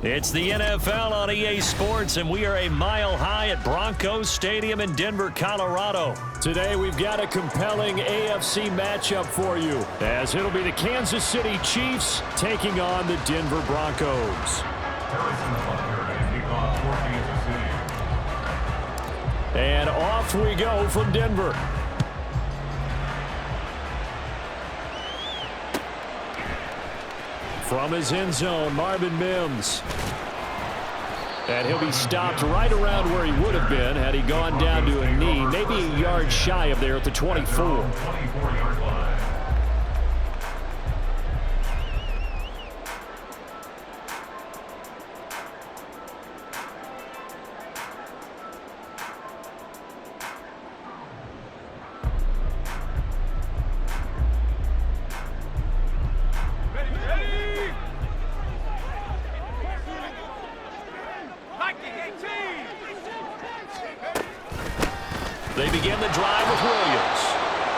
It's the NFL on EA Sports, and we are a mile high at Broncos Stadium in Denver, Colorado. Today we've got a compelling AFC matchup for you, as it'll be the Kansas City Chiefs taking on the Denver Broncos. And off we go from Denver. From his end zone, Marvin Mims. And he'll be stopped right around where he would have been had he gone down to a knee, maybe a yard shy of there at the 24. They begin the drive with Williams.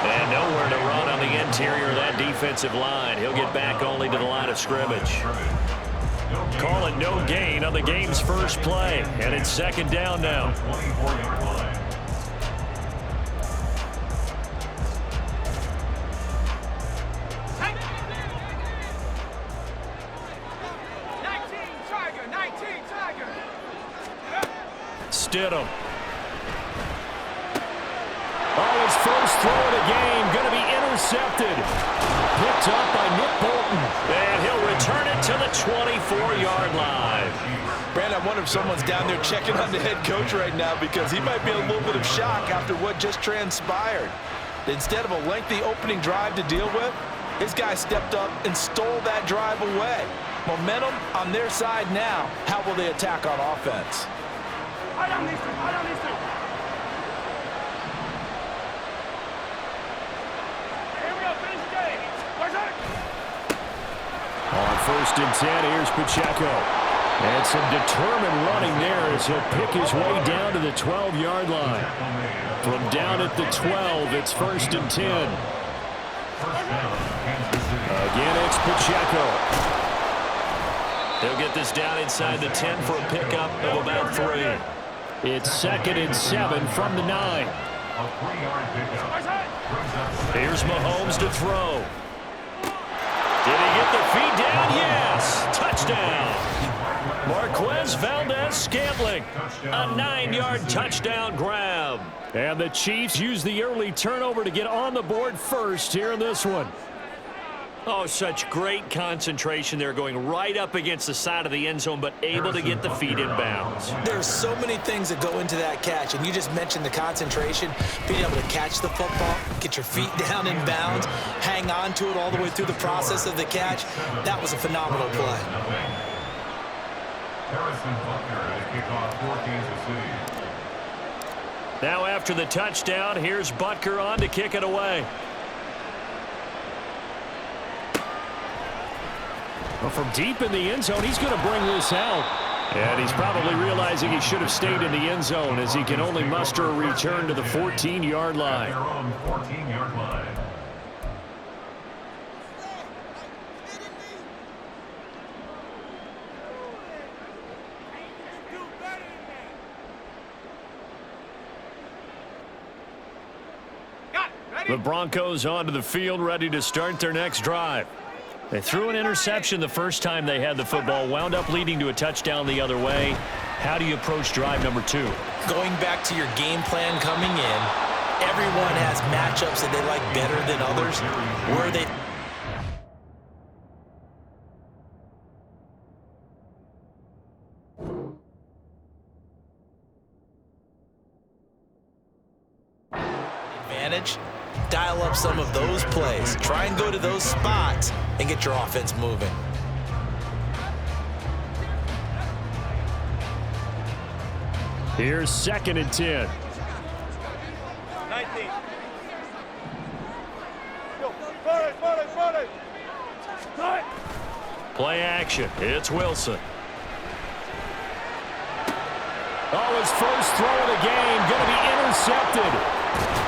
And nowhere to run on the interior of that defensive line. He'll get back only to the line of scrimmage. Call it no gain on the game's first play. And it's second down now. Stidham. Oh, his first throw of the game going to be intercepted. Picked up by Nick Bolton. And he'll return it to the 24-yard line. Brandon, I wonder if someone's down there checking on the head coach right now because he might be a little bit of shock after what just transpired. Instead of a lengthy opening drive to deal with, his guy stepped up and stole that drive away. Momentum on their side now. How will they attack on offense? On first and 10, here's Pacheco. And some determined running there as he'll pick his way down to the 12-yard line. From down at the 12, it's first and 10. Again, it's Pacheco. They'll get this down inside the 10 for a pickup of about 3. It's second and 7 from the 9. Here's Mahomes to throw. Did he get the feet down? Yes. Touchdown. Marquez Valdez-Scantling. A 9-yard touchdown grab. And the Chiefs use the early turnover to get on the board first here in this one. Oh, such great concentration there, going right up against the side of the end zone, but able to get the feet in bounds. There's so many things that go into that catch, and you just mentioned the concentration, being able to catch the football, get your feet down in bounds, hang on to it all the way through the process of the catch. That was a phenomenal play. Now after the touchdown, here's Butker on to kick it away. Well, from deep in the end zone, he's going to bring this out. And he's probably realizing he should have stayed in the end zone as he can only muster a return to the 14-yard line. The Broncos onto the field, ready to start their next drive. They threw an interception the first time they had the football, wound up leading to a touchdown the other way. How do you approach drive number 2? Going back to your game plan coming in, everyone has matchups that they like better than others. Where they advantage, dial up some of those plays. Try and go to those spots and get your offense moving. Here's second and 10. 19. Play action. It's Wilson. Oh, his first throw of the game going to be intercepted.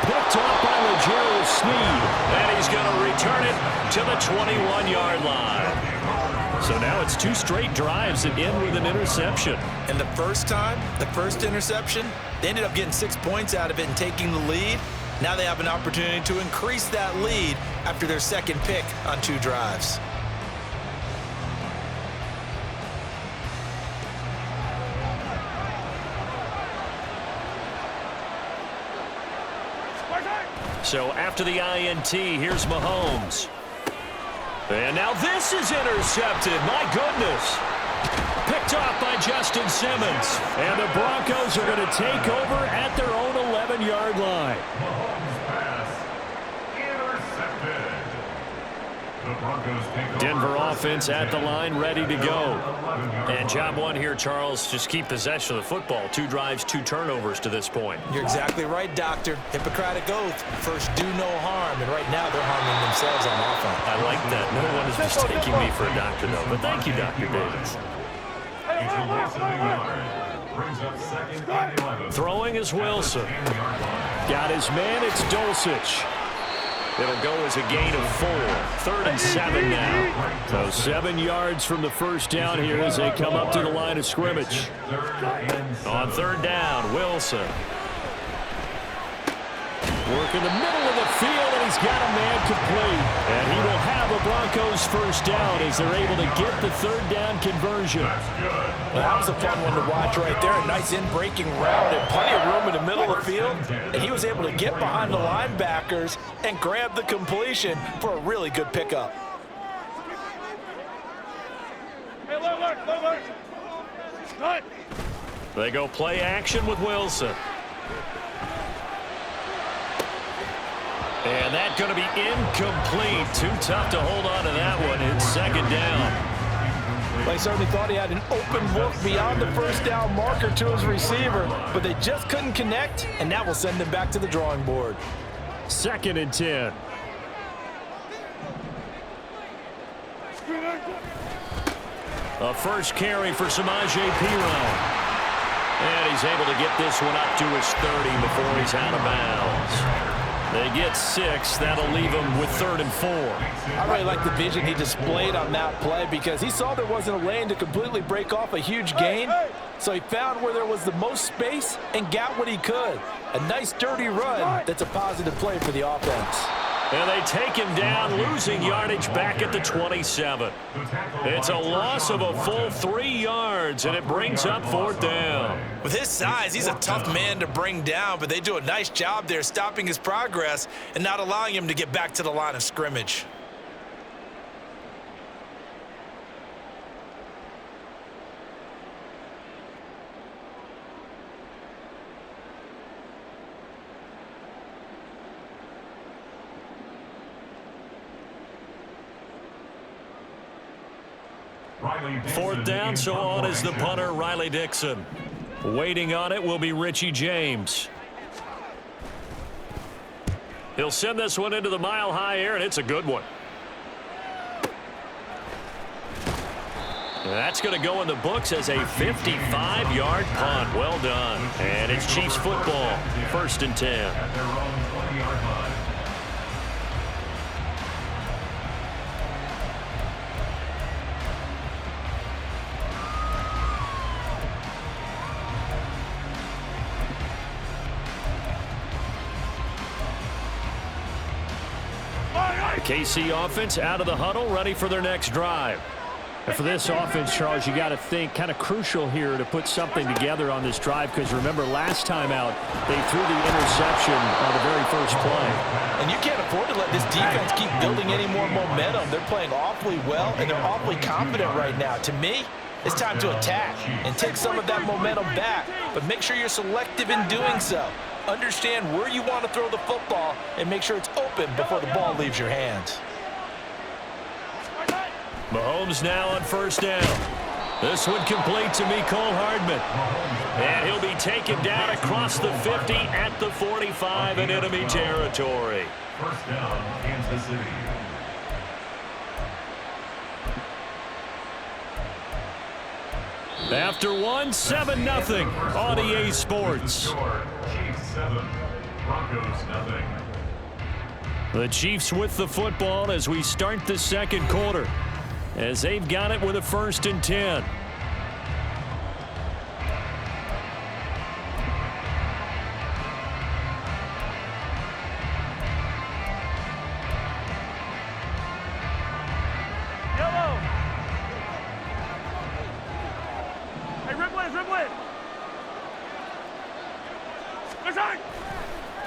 Picked off by L'Jarius Sneed. And he's going to return it to the 21-yard line. So now it's 2 straight drives that end with an interception. And the first time, the first interception, they ended up getting 6 points out of it and taking the lead. Now they have an opportunity to increase that lead after their second pick on 2 drives. So after the INT, here's Mahomes. And now this is intercepted. My goodness. Picked off by Justin Simmons. And the Broncos are going to take over at their own 11-yard line. Denver offense at the line, ready to go. And job one here, Charles, just keep possession of the football. 2 drives, 2 turnovers to this point. You're exactly right, Doctor. Hippocratic oath. First, do no harm. And right now, they're harming themselves on offense. I like that. No one is mistaking me for a doctor, though. But thank you, Dr. Davis. Throwing is Wilson. Got his man, it's Dulcich. It'll go as a gain of 4. 3rd and 7 now. So 7 yards from the first down here as they come up to the line of scrimmage. On 3rd down, Wilson. Work in the middle of the field, and he's got a man complete. And he will have a Broncos first down as they're able to get the 3rd down conversion. Well, that was a fun one to watch right there. A nice in-breaking route and plenty of room in the middle of the field. And he was able to get behind the linebackers and grab the completion for a really good pickup. They go play action with Wilson. And that's going to be incomplete. Too tough to hold on to that one. It's 2nd down. They certainly thought he had an open look beyond the first down marker to his receiver, but they just couldn't connect, and that will send them back to the drawing board. 2nd and 10. A first carry for Samaje Perine. And he's able to get this one up to his 30 before he's out of bounds. They get 6. That'll leave him with 3rd and 4. I really like the vision he displayed on that play because he saw there wasn't a lane to completely break off a huge gain. So he found where there was the most space and got what he could. A nice dirty run that's a positive play for the offense. And they take him down, losing yardage back at the 27. It's a loss of a full 3 yards, and it brings up 4th down. With his size, he's a tough man to bring down, but they do a nice job there stopping his progress and not allowing him to get back to the line of scrimmage. Fourth down, so on is the punter, Riley Dixon. Waiting on it will be Richie James. He'll send this one into the mile-high air, and it's a good one. That's going to go in the books as a 55-yard punt. Well done. And it's Chiefs football, 1st and 10. KC offense out of the huddle, ready for their next drive. And for this offense, Charles, you got to think kind of crucial here to put something together on this drive because remember last time out they threw the interception on the very first play. And you can't afford to let this defense keep building any more momentum. They're playing awfully well and they're awfully confident right now. To me, it's time to attack and take some of that momentum back, but make sure you're selective in doing so. Understand where you want to throw the football and make sure it's open before the ball leaves your hands. Mahomes now on 1st down. This one complete to Mecole Hardman. And he'll be taken down across the 50 at the 45 in enemy territory. 1st down, Kansas City. After one, 7-0 on EA Sports. Chiefs 7, Broncos 0. The Chiefs with the football as we start the 2nd quarter. as they've got it with a 1st and 10.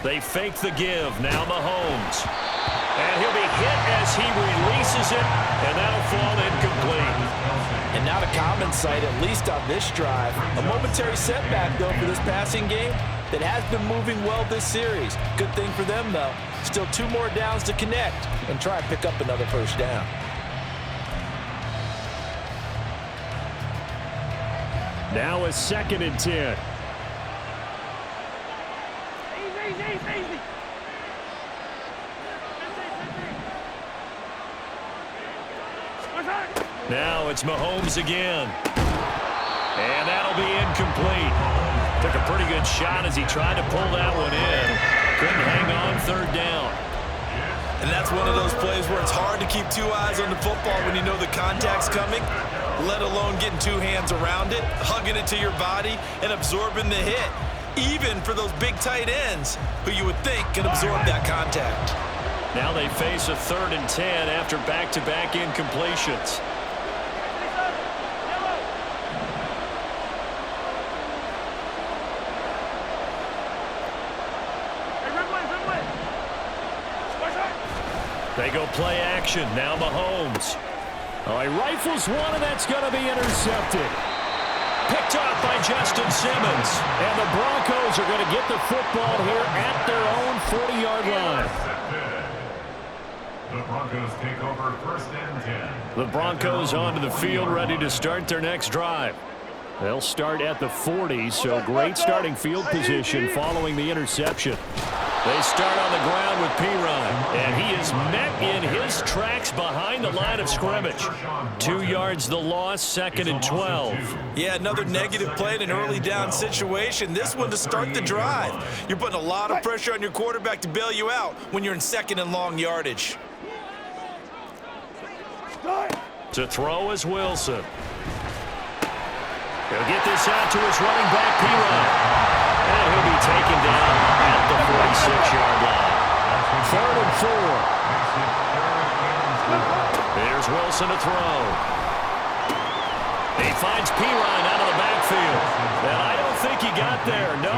They fake the give. Now Mahomes. And he'll be hit as he releases it, and that'll fall incomplete. And not a common sight, at least on this drive. A momentary setback, though, for this passing game that has been moving well this series. Good thing for them, though. Still 2 more downs to connect and try and pick up another 1st down. Now a 2nd and 10. Now it's Mahomes again. And that'll be incomplete. Took a pretty good shot as he tried to pull that one in. Couldn't hang on 3rd down. And that's one of those plays where it's hard to keep 2 eyes on the football when you know the contact's coming, let alone getting 2 hands around it, hugging it to your body, and absorbing the hit. Even for those big tight ends who you would think can absorb that contact. Now they face a 3rd and 10 after back-to-back incompletions. They go play action. Now Mahomes. Oh, he rifles one, and that's going to be intercepted. Picked off by Justin Simmons. And the Broncos are going to get the football here at their own 40-yard line. The Broncos take over 1st and 10. The Broncos onto the field, ready to start their next drive. They'll start at the 40, so great starting field position following the interception. They start on the ground with P-Ryan, and he is met in his tracks behind the line of scrimmage. 2 yards the loss, 2nd and 12. Yeah, another negative play in an early down situation. This one to start the drive. You're putting a lot of pressure on your quarterback to bail you out when you're in 2nd and long yardage. To throw is Wilson. He'll get this out to his running back, P-Ryan. And he'll be taken down at the 46-yard line. 3rd and 4. Here's Wilson to throw. He finds P-Ryan out of the backfield. And I don't think he got there, no.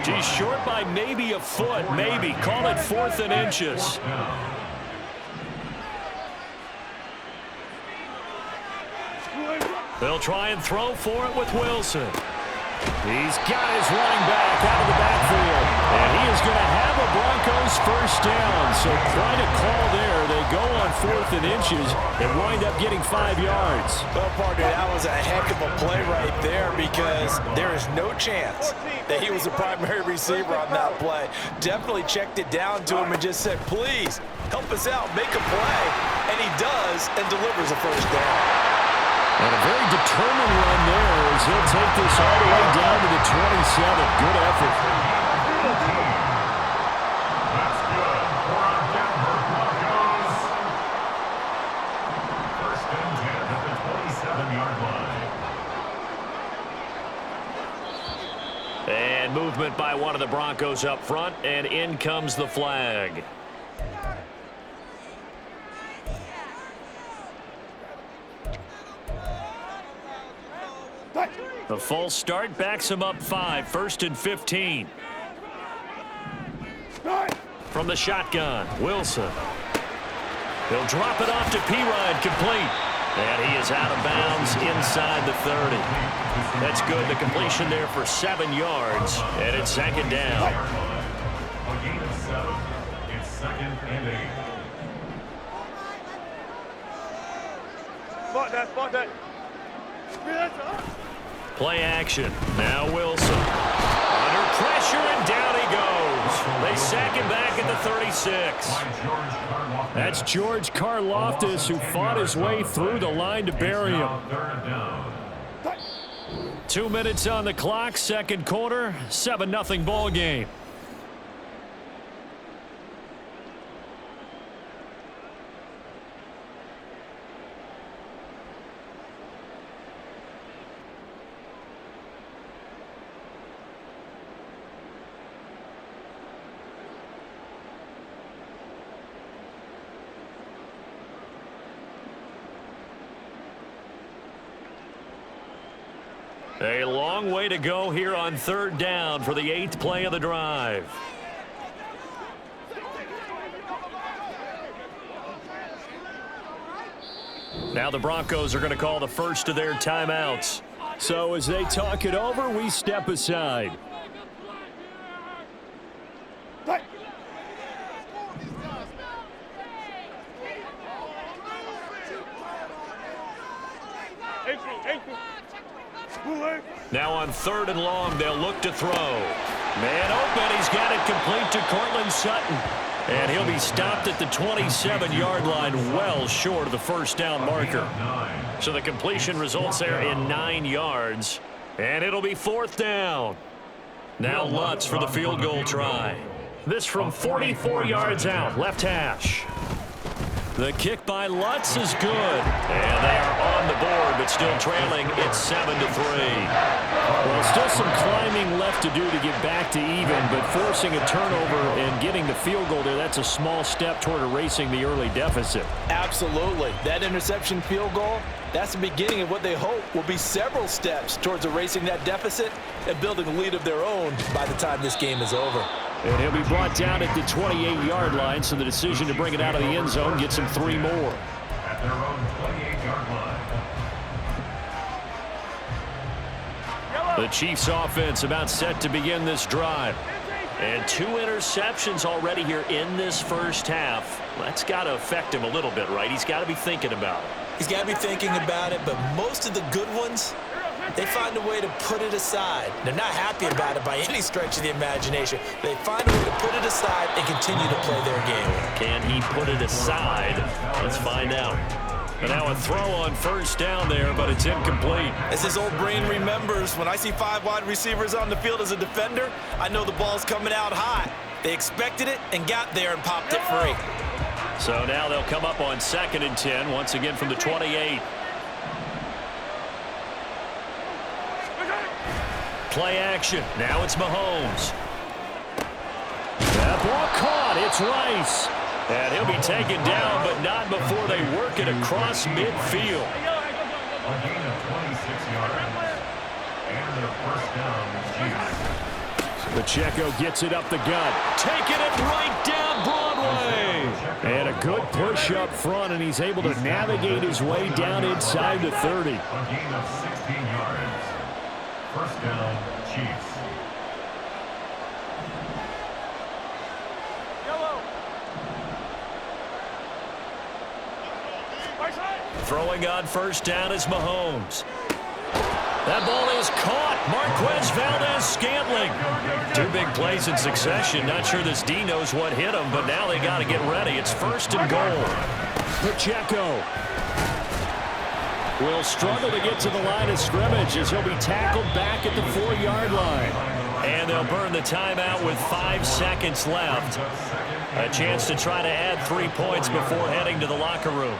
He's short by maybe a foot, maybe. Call it 4th and inches. They'll try and throw for it with Wilson. He's got his running back out of the backfield. And he is going to have a Broncos 1st down. So quite a call there. They go on 4th and inches and wind up getting 5 yards. Well, partner, that was a heck of a play right there because there is no chance that he was the primary receiver on that play. Definitely checked it down to him and just said, please, help us out, make a play. And he does and delivers a 1st down. And a very determined run there as he'll take this all the way down to the 27. Good effort. That's good for our Denver Broncos. 1st and 10 at the 27-yard line. And movement by one of the Broncos up front, and in comes the flag. The false start backs him up 5, 1st and 15. From the shotgun, Wilson. He'll drop it off to P-Ryan, complete. And he is out of bounds inside the 30. That's good. The completion there for 7 yards, and it's 2nd down. A gain of 7. It's 2nd and 8. Spot that. Play action. Now Wilson. Under pressure, and down he goes. They sack him back at the 36. That's George Karlaftis, who fought his way through the line to bury him. 2 minutes on the clock, 2nd quarter, 7-0 ball game. A long way to go here on third down for the 8th play of the drive. Now the Broncos are going to call the first of their timeouts. So as they talk it over, we step aside. Now on 3rd and long, they'll look to throw. Man open, he's got it complete to Cortland Sutton. And he'll be stopped at the 27-yard line, well short of the first down marker. So the completion results there in 9 yards. And it'll be 4th down. Now Lutz for the field goal try. This from 44 yards out, left hash. The kick by Lutz is good. And they are on the board, but still trailing. It's 7-3. Well, still some climbing left to do to get back to even, but forcing a turnover and getting the field goal there, that's a small step toward erasing the early deficit. Absolutely. That interception field goal, that's the beginning of what they hope will be several steps towards erasing that deficit and building a lead of their own by the time this game is over. And he'll be brought down at the 28-yard line, so the decision to bring it out of the end zone gets him 3 more. At their own 28-yard line. The Chiefs offense about set to begin this drive. And 2 interceptions already here in this first half. That's got to affect him a little bit, right? He's got to be thinking about it. He's got to be thinking about it, but most of the good ones, they find a way to put it aside. They're not happy about it by any stretch of the imagination. They find a way to put it aside and continue to play their game. Can he put it aside? Let's find out. And now a throw on first down there, but it's incomplete. As his old brain remembers, when I see 5 wide receivers on the field as a defender, I know the ball's coming out high. They expected it and got there and popped it free. So now they'll come up on 2nd and 10, once again from the 28. Play action. Now it's Mahomes. That ball caught. It's Rice. And he'll be taken down, but not before they work it across midfield. A gain of 26 yards. And their first down, Chiefs. Pacheco gets it up the gut. Taking it right down Broadway. And a good push up front, and he's able to navigate his way down inside the 30. A gain of 16 yards. First down, Chiefs. Throwing on first down is Mahomes. That ball is caught. Marquez Valdez-Scantling. 2 big plays in succession. Not sure this D knows what hit him, but now they got to get ready. It's 1st and goal. Pacheco will struggle to get to the line of scrimmage as he'll be tackled back at the 4-yard line. And they'll burn the timeout with 5 seconds left. A chance to try to add 3 points before heading to the locker room.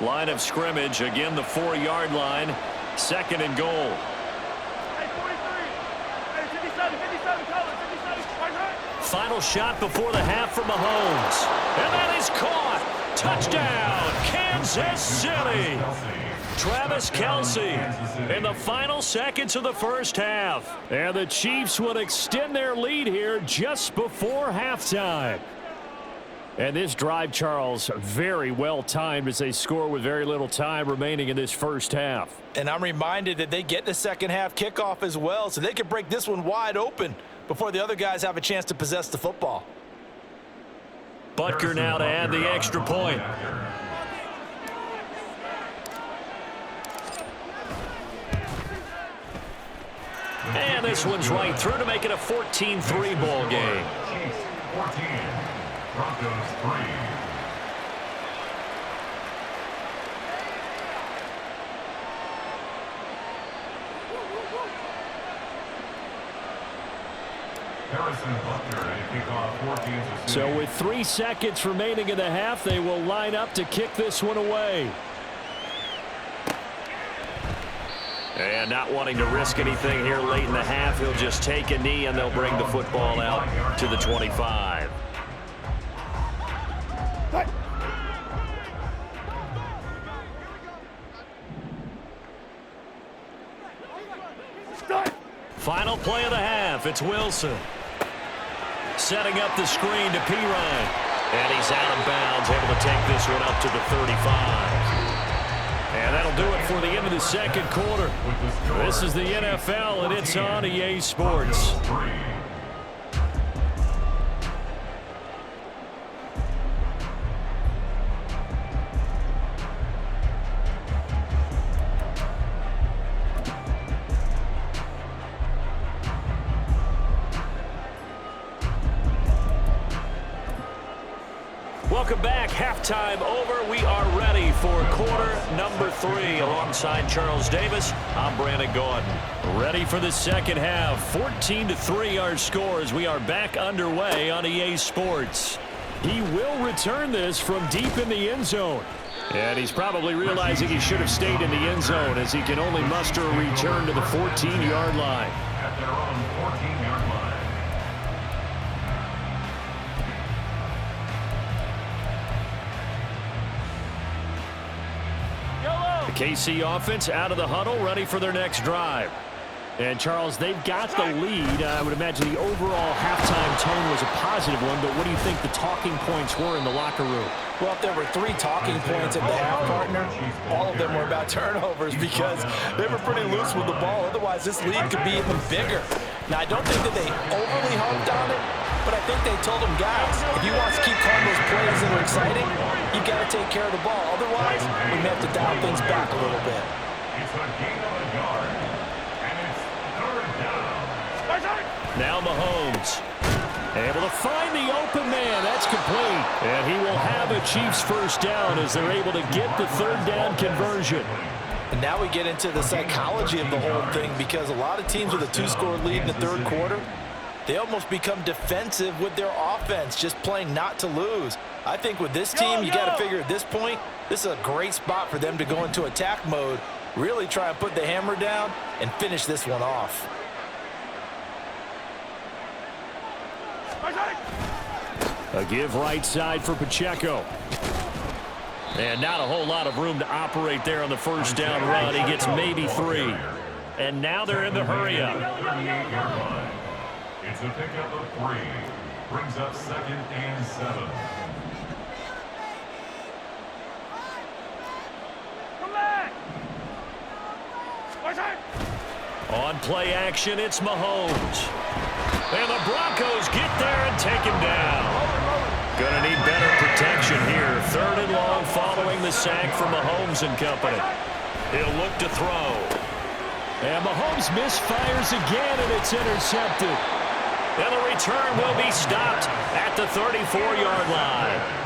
Line of scrimmage, again the 4-yard line, 2nd and goal. Final shot before the half for Mahomes. And that is caught. Touchdown, Kansas City. Travis Kelce in the final seconds of the first half. And the Chiefs would extend their lead here just before halftime. And this drive, Charles, very well timed as they score with very little time remaining in this first half. And I'm reminded that they get the second half kickoff as well, so they can break this one wide open before the other guys have a chance to possess the football. Butker now to add the extra point. And this one's right through to make it a 14-3 ball game. Chiefs 14. Broncos 3. So with 3 seconds remaining in the half, they will line up to kick this one away. And not wanting to risk anything here late in the half, he'll just take a knee and they'll bring the football out to the 25. Final play of the half. It's Wilson. Setting up the screen to Pirine. And he's out of bounds, able to take this one up to the 35. And that'll do it for the end of the second quarter. This is the NFL, and it's on EA Sports. Welcome back. Halftime over. We are ready for quarter number 3. Alongside Charles Davis, I'm Brandon Gordon. Ready for the second half. 14-3 our score as we are back underway on EA Sports. He will return this from deep in the end zone. And he's probably realizing he should have stayed in the end zone as he can only muster a return to the 14-yard line. At their own 14-yard line. The KC offense out of the huddle, ready for their next drive. And, Charles, they've got the lead. I would imagine the overall halftime tone was a positive one, but what do you think the talking points were in the locker room? Well, if there were 3 talking points at the half, partner, all of them were about turnovers because they were pretty loose with the ball. Otherwise, this lead could be even bigger. Now, I don't think that they overly harped on it, but I think they told them, guys, if you want to keep calling those plays that are exciting, you got to take care of the ball. Otherwise, we may have to dial things back a little bit. It's a gain of a yard, and it's third down. Now Mahomes able to find the open man. That's complete. And he will have a Chiefs first down as they're able to get the third down conversion. And now we get into the psychology of the whole thing because a lot of teams with a 2-score lead in the third quarter, they almost become defensive with their offense, just playing not to lose. I think with this team, you got to figure at this point, this is a great spot for them to go into attack mode, really try and put the hammer down and finish this one off. A give right side for Pacheco. And not a whole lot of room to operate there on the first down run. He gets maybe 3. And now they're in the hurry-up. It's a pickup of 3. Brings up 2nd and 7. On play action, it's Mahomes. And the Broncos get there and take him down. Going to need better protection here. 3rd and long following the sack from Mahomes and company. He'll look to throw. And Mahomes misfires again, and it's intercepted. And the return will be stopped at the 34-yard line.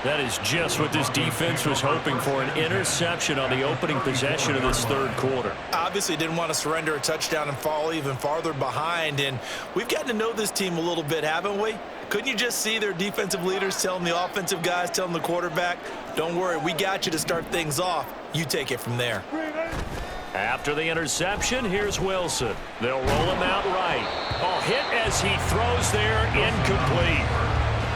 That is just what this defense was hoping for, an interception on the opening possession of this third quarter. Obviously didn't want to surrender a touchdown and fall even farther behind, and we've gotten to know this team a little bit, haven't we? Couldn't you just see their defensive leaders telling the offensive guys, telling the quarterback, don't worry, we got you to start things off. You take it from there. After the interception, here's Wilson. They'll roll him out right. A hit as he throws there, incomplete.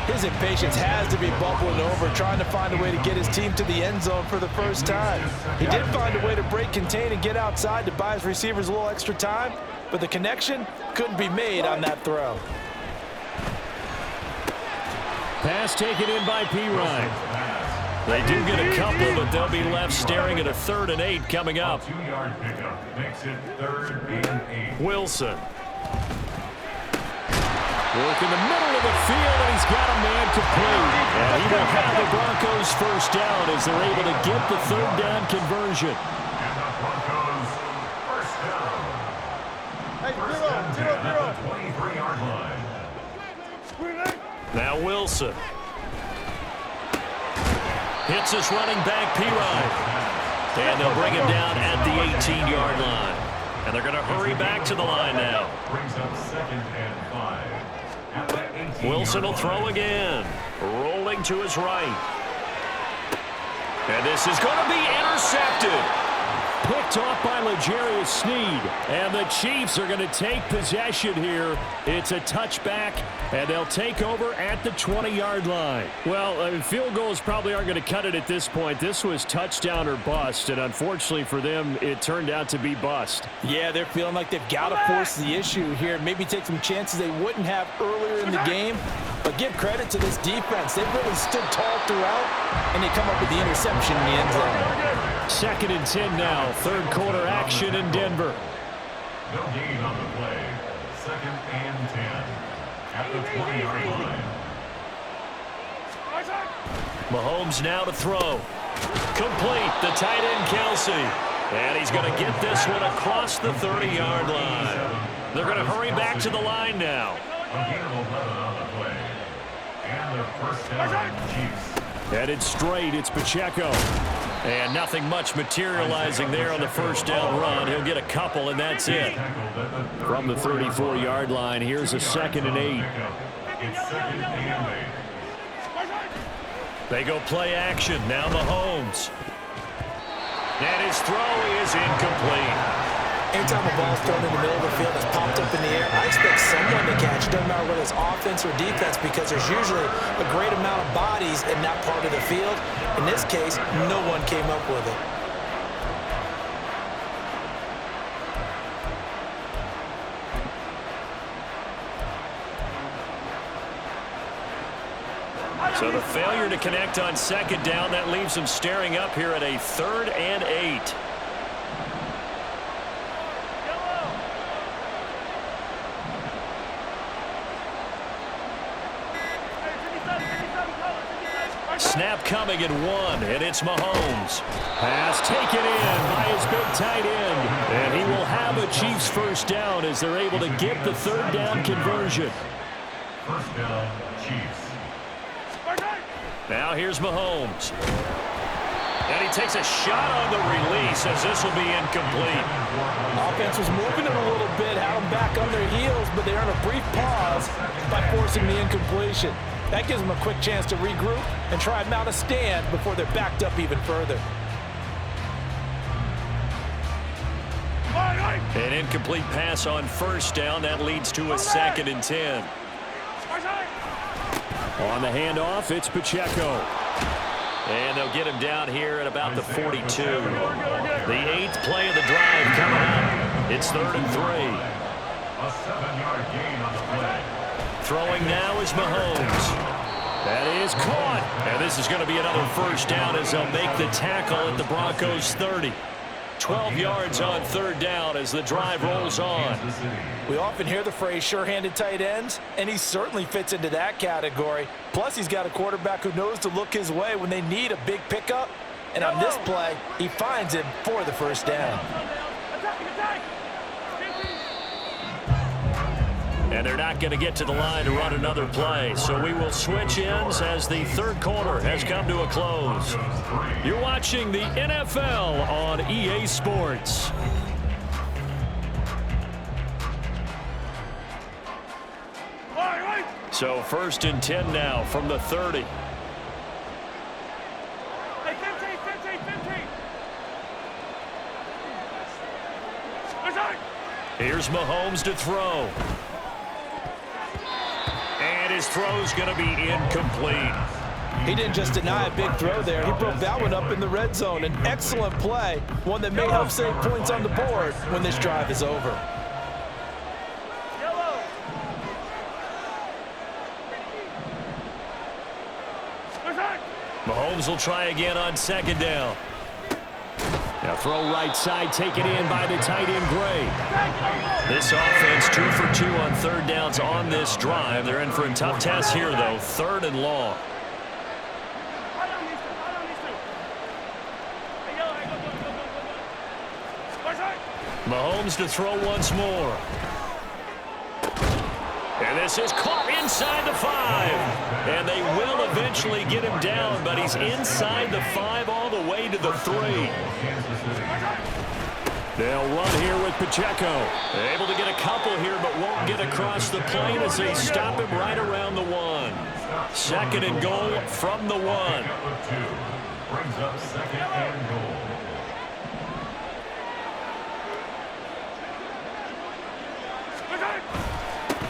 His impatience has to be bubbling over, trying to find a way to get his team to the end zone for the first time. He did find a way to break contain and get outside to buy his receivers a little extra time, but the connection couldn't be made on that throw. Pass taken in by Pirine. They do get a couple, but they'll be left staring at a 3rd and 8 coming up. 2-yard pickup makes it 3rd and 8. Wilson. Work in the middle of the field, and he's got a man complete. And he will have the Broncos first down as they're able to get the 3rd down conversion. And the Broncos first down. First and 10 at the 23-yard line. Now Wilson. Hits his running back, Pirine. And they'll bring him down at the 18-yard line. And they're going to hurry back to the line now. Brings up 2nd and 5. Wilson will throw again. Rolling to his right. And this is going to be intercepted. Picked off by L'Jarius Sneed. And the Chiefs are going to take possession here. It's a touchback, and they'll take over at the 20-yard line. Well, field goals probably aren't going to cut it at this point. This was touchdown or bust, and unfortunately for them, it turned out to be bust. Yeah, they're feeling like they've got to force the issue here. Maybe take some chances they wouldn't have earlier in the game. But give credit to this defense. They've really stood tall throughout, and they come up with the interception in the end zone. 2nd and 10 now. Third quarter action in Denver. No gain on the play. 2nd and 10 at the 20-yard line. Mahomes now to throw. Complete. The tight end, Kelsey. And he's going to get this one across the 30-yard line. They're going to hurry back to the line now. A gain of 11 on the play. And the first down, Chiefs. Headed straight, it's Pacheco. And nothing much materializing there on the first down run. He'll get a couple, and that's it. From the 34-yard line, here's a 2nd and 8. It's 2nd and 8. They go play action. Now Mahomes. And his throw is incomplete. Anytime a ball's thrown in the middle of the field that's popped up in the air, I expect someone to catch. It doesn't matter whether it's offense or defense, because there's usually a great amount of bodies in that part of the field. In this case, no one came up with it. So the failure to connect on 2nd down, that leaves them staring up here at a 3rd and 8. Snap coming at 1, and it's Mahomes. Pass taken in by his big tight end. And he will have a Chiefs first down as they're able to get the 3rd down conversion. First down, Chiefs. Now here's Mahomes. And he takes a shot on the release as this will be incomplete. Offense was moving it a little bit, had them back on their heels, but they earned a brief pause by forcing the incompletion. That gives them a quick chance to regroup and try and mount a stand before they're backed up even further. An incomplete pass on first down. That leads to a 2nd and 10. On the handoff, it's Pacheco. And they'll get him down here at about the 42. The 8th play of the drive coming up. It's 3rd and 3. A 7-yard gain on the play. Throwing now is Mahomes. That is caught. And this is going to be another first down as they'll make the tackle at the Broncos 30. 12 yards on 3rd down as the drive rolls on. We often hear the phrase sure-handed tight ends, and he certainly fits into that category. Plus, he's got a quarterback who knows to look his way when they need a big pickup. And on this play, he finds him for the first down. And they're not going to get to the line to run another play. So we will switch ends as the 3rd quarter has come to a close. You're watching the NFL on EA Sports. So 1st and 10 now from the 30. Here's Mahomes to throw. And his throw's going to be incomplete. He didn't just deny a big throw there. He broke that one up in the red zone. An excellent play, one that may help save points on the board when this drive is over. Mahomes will try again on 2nd down. Now throw right side, taken in by the tight end Gray. This offense 2 for 2 on 3rd downs on this drive. They're in for a tough test here, though. 3rd and long. Mahomes to throw once more. And this is caught inside the 5. And they will eventually get him down, but he's inside the 5 all the way to the 3. They'll run here with Pacheco. Able to get a couple here, but won't get across the plane as they stop him right around the 1. Second and goal from the 1. Brings up second and goal.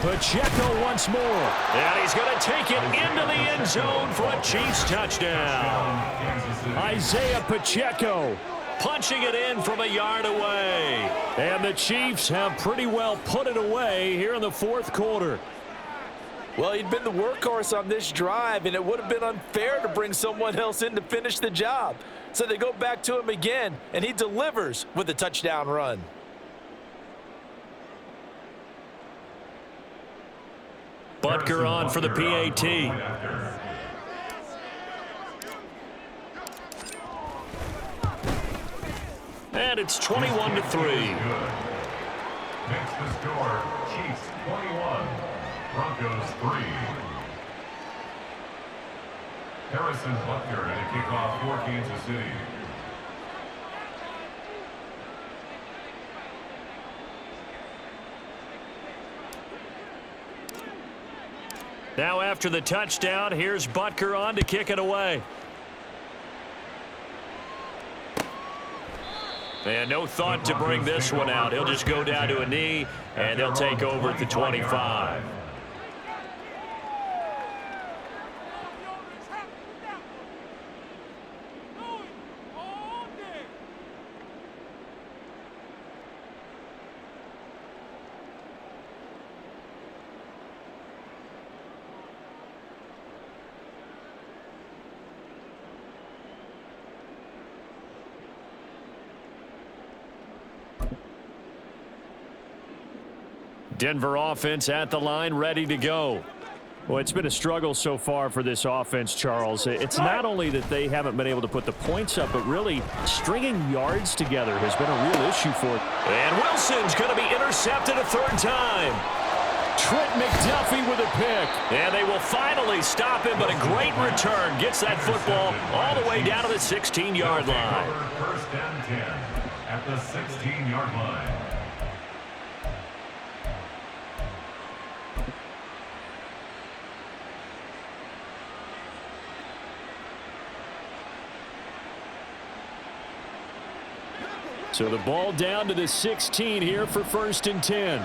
Pacheco once more. And he's going to take it into the end zone for a Chiefs touchdown. Isaiah Pacheco punching it in from a yard away. And the Chiefs have pretty well put it away here in the fourth quarter. Well, he'd been the workhorse on this drive, and it would have been unfair to bring someone else in to finish the job. So they go back to him again, and he delivers with a touchdown run. Butker on for the PAT. And it's 21-3. Makes the score Chiefs 21, Broncos 3. Harrison Butker at a kickoff for Kansas City. Now after the touchdown, here's Butker on to kick it away. And no thought to bring this one out. He'll just go down to a knee, and they'll take over at the 25. Denver offense at the line, ready to go. Well, it's been a struggle so far for this offense, Charles. It's not only that they haven't been able to put the points up, but really stringing yards together has been a real issue for it. And Wilson's going to be intercepted a third time. Trent McDuffie with a pick. And they will finally stop him, but a great return. Gets that football all the way down to the 16-yard line. First and 10 at the 16-yard line. So the ball down to the 16 here for first and 10.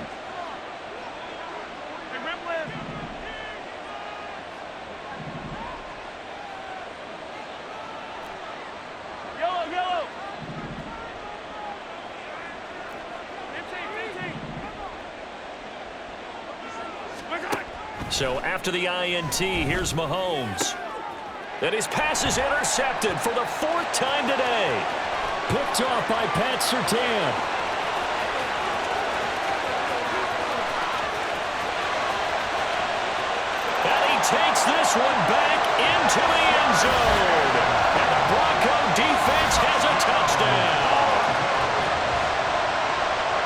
So after the INT, here's Mahomes. And his pass is intercepted for the fourth time today. Picked off by Pat Surtain. And he takes this one back into the end zone. And the Bronco defense has a touchdown.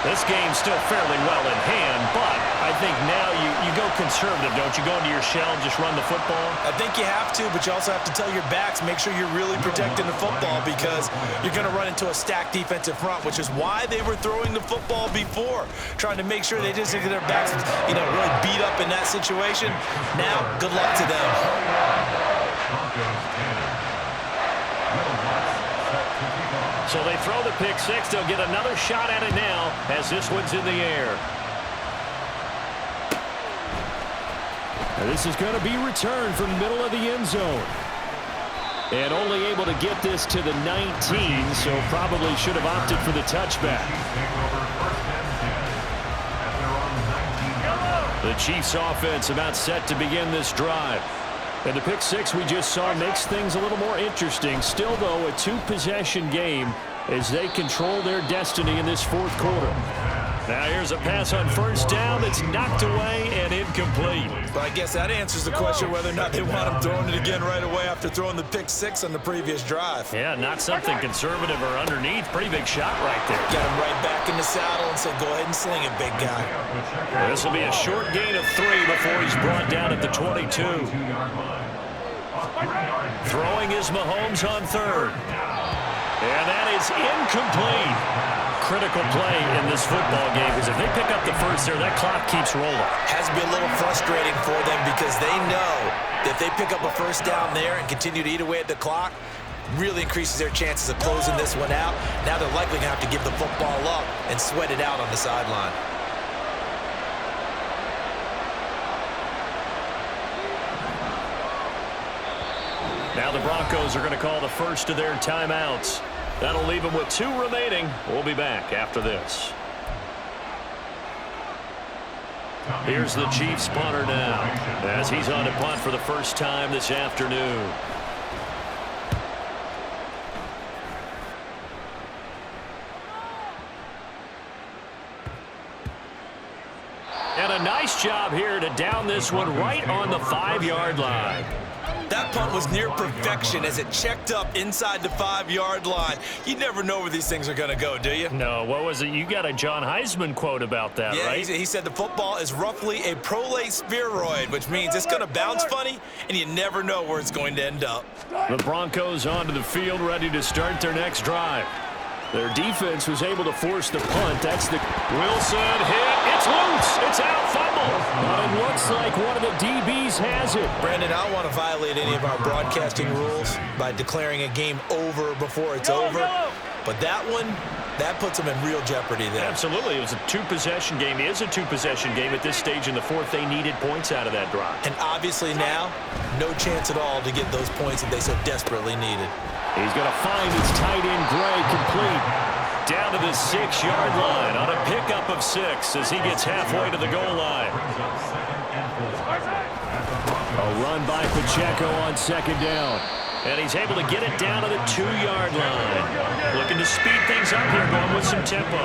This game's still fairly well in hand, but I think now you go conservative, don't you? Go into your shell and just run the football? I think you have to, but you also have to tell your backs, make sure you're really protecting the football because you're going to run into a stacked defensive front, which is why they were throwing the football before, trying to make sure they didn't get their backs, really beat up in that situation. Now, good luck to them. So they throw the pick six. They'll get another shot at it now as this one's in the air. Now this is going to be returned from the middle of the end zone. And only able to get this to the 19, so probably should have opted for the touchback. The Chiefs offense about set to begin this drive. And the pick six we just saw makes things a little more interesting. Still, though, a two-possession game as they control their destiny in this fourth quarter. Now here's a pass on first down that's knocked away and incomplete. But I guess that answers the question whether or not they want him throwing it again right away after throwing the pick six on the previous drive. Yeah, not something conservative or underneath. Pretty big shot right there. Got him right back in the saddle and said, go ahead and sling it, big guy. This will be a short gain of 3 before he's brought down at the 22. Throwing is Mahomes on third. And that is incomplete. critical play in this football game because if they pick up the first there, that clock keeps rolling. Has to be a little frustrating for them because they know that if they pick up a first down there and continue to eat away at the clock, really increases their chances of closing this one out. Now they're likely going to have to give the football up and sweat it out on the sideline. Now the Broncos are going to call the first of their timeouts. That'll leave them with 2 remaining. We'll be back after this. Here's the Chiefs punter now as he's on to punt for the first time this afternoon. And a nice job here to down this one right on the 5-yard line. That punt was near perfection as it checked up inside the 5-yard line. You never know where these things are going to go, do you? No, what was it? You got a John Heisman quote about that, yeah, right? He said the football is roughly a prolate spheroid, which means it's going to bounce funny, and you never know where it's going to end up. The Broncos onto the field, ready to start their next drive. Their defense was able to force the punt. That's the Wilson hit. It's loose. It's out. Fumble. But it looks like one of the DBs has it. Brandon, I don't want to violate any of our broadcasting rules by declaring a game over before it's over. But that one, that puts them in real jeopardy there. Absolutely. It was a 2-possession game. It is a 2-possession game at this stage in the fourth. They needed points out of that drive. And obviously now, no chance at all to get those points that they so desperately needed. He's going to find his tight end, Gray, complete. Down to the 6-yard line on a pickup of 6 as he gets halfway to the goal line. A run by Pacheco on second down. And he's able to get it down to the 2-yard line. Looking to speed things up here, going with some tempo.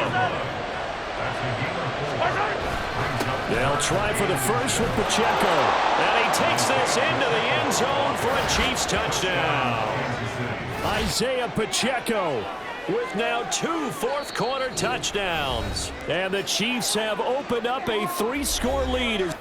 They'll try for the first with Pacheco. And he takes this into the end zone for a Chiefs touchdown. Isaiah Pacheco with now 2 fourth-quarter touchdowns. And the Chiefs have opened up a 3-score lead.